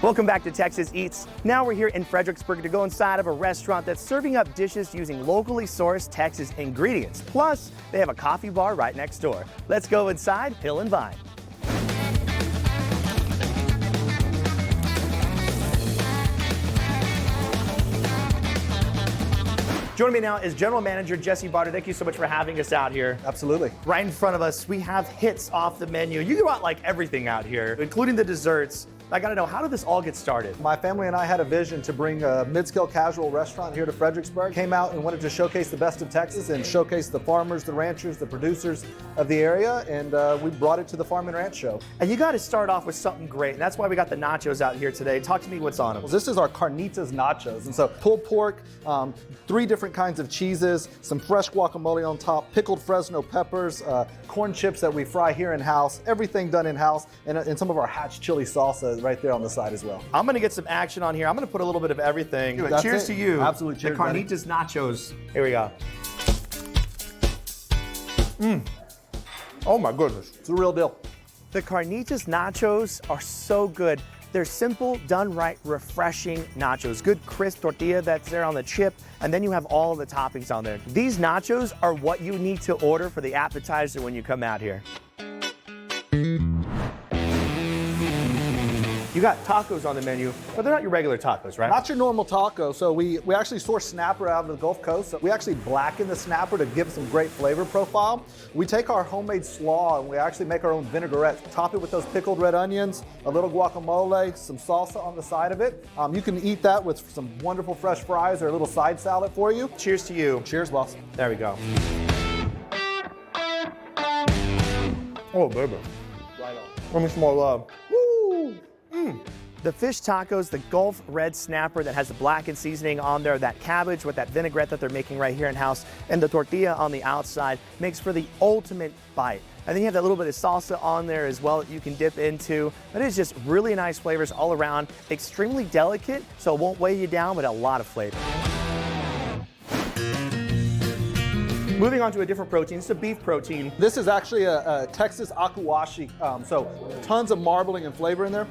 Welcome back to Texas Eats. Now we're here in Fredericksburg to go inside of a restaurant that's serving up dishes using locally sourced Texas ingredients. Plus, they have a coffee bar right next door. Let's go inside Hill and Vine. Joining me now is General Manager Jesse Barter. Thank you so much for having us out here. Absolutely. Right in front of us, we have hits off the menu. You got like everything out here, including the desserts. I gotta know, how did this all get started? My family and I had a vision to bring a mid-scale casual restaurant here to Fredericksburg. Came out and wanted to showcase the best of Texas and showcase the farmers, the ranchers, the producers of the area, and we brought it to the Farm and Ranch Show. And you gotta start off with something great, and that's why we got the nachos out here today. Talk to me what's on them. Well, this is our carnitas nachos, and so pulled pork, 3 different kinds of cheeses, some fresh guacamole on top, pickled Fresno peppers, corn chips that we fry here in-house, everything done in-house, and some of our hatch chili salsa right there on the side as well. I'm gonna get some action on here. I'm gonna put a little bit of everything. Cheers to you. Absolutely, cheers, the carnitas nachos. Here we go. Oh my goodness. It's a real deal. The carnitas nachos are so good. They're simple, done right, refreshing nachos. Good crisp tortilla that's there on the chip, and then you have all of the toppings on there. These nachos are what you need to order for the appetizer when you come out here. You got tacos on the menu, but they're not your regular tacos, right? Not your normal taco. So we actually source snapper out of the Gulf Coast. So we actually blacken the snapper to give some great flavor profile. We take our homemade slaw and we actually make our own vinaigrette. Top it with those pickled red onions, a little guacamole, some salsa on the side of it. You can eat that with some wonderful fresh fries or a little side salad for you. Cheers to you. Cheers, boss. There we go. Oh, baby. Right on. Give me some more love. Woo! The fish tacos, the Gulf red snapper that has the blackened seasoning on there, that cabbage with that vinaigrette that they're making right here in-house, and the tortilla on the outside makes for the ultimate bite. And then you have that little bit of salsa on there as well that you can dip into. But it's just really nice flavors all around, extremely delicate, so it won't weigh you down, but a lot of flavor. Moving on to a different protein, it's a beef protein. This is actually a Texas akuashi, so tons of marbling and flavor in there.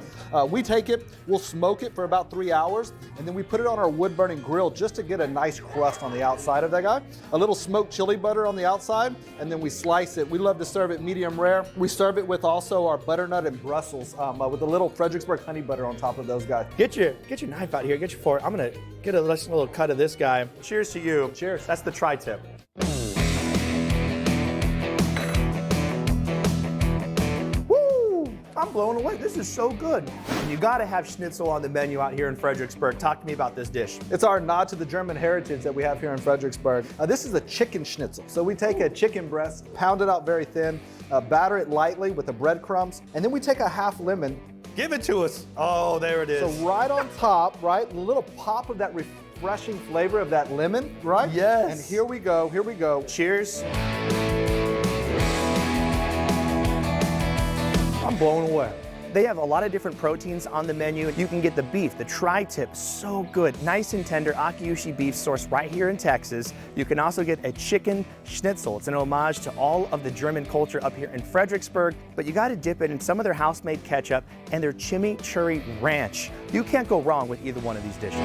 We take it, we'll smoke it for about 3 hours, and then we put it on our wood-burning grill just to get a nice crust on the outside of that guy. A little smoked chili butter on the outside, and then we slice it. We love to serve it medium rare. We serve it with also our butternut and Brussels with a little Fredericksburg honey butter on top of those guys. Get your knife out here, get your fork. I'm gonna get a nice little cut of this guy. Cheers to you. Cheers. That's the TriTip. I'm blown away. This is so good. And you gotta have schnitzel on the menu out here in Fredericksburg. Talk to me about this dish. It's our nod to the German heritage that we have here in Fredericksburg. This is a chicken schnitzel. So we take a chicken breast, pound it out very thin, batter it lightly with the breadcrumbs, and then we take a half lemon. Give it to us. Oh, there it is. So right on top, right, a little pop of that refreshing flavor of that lemon, right? Yes. And here we go, here we go. Cheers. I'm blown away. They have a lot of different proteins on the menu. You can get the beef, the tri-tip, so good. Nice and tender Akiushi beef sourced right here in Texas. You can also get a chicken schnitzel. It's an homage to all of the German culture up here in Fredericksburg, but you gotta dip it in some of their house-made ketchup and their chimichurri ranch. You can't go wrong with either one of these dishes.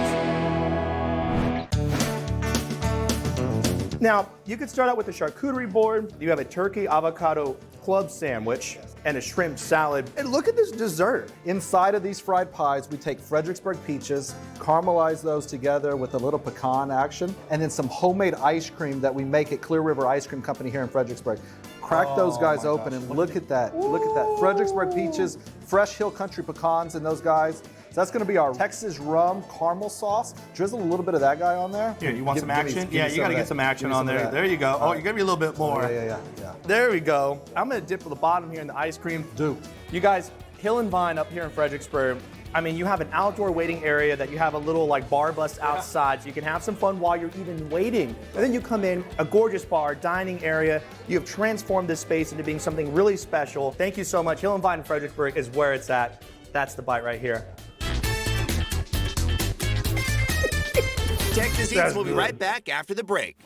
Now, you could start out with a charcuterie board. You have a turkey avocado club sandwich and a shrimp salad. And look at this dessert. Inside of these fried pies, we take Fredericksburg peaches, caramelize those together with a little pecan action, and then some homemade ice cream that we make at Clear River Ice Cream Company here in Fredericksburg. Crack those guys open and look at that. Look at that. Fredericksburg peaches, fresh Hill Country pecans in those guys. So that's gonna be our Texas rum caramel sauce. Drizzle a little bit of that guy on there. Here, you want some action? Yeah, you gotta get some action on there. There There you go. Oh, you got me a little bit more. Yeah. There we go. I'm gonna dip to the bottom here in the ice cream. Do. You guys, Hill and Vine up here in Fredericksburg, I mean, you have an outdoor waiting area that you have a little like bar bus outside, so you can have some fun while you're even waiting. And then you come in, a gorgeous bar, dining area. You have transformed this space into being something really special. Thank you so much. Hill and Vine in Fredericksburg is where it's at. That's the bite right here. Texas Eats will be right back after the break.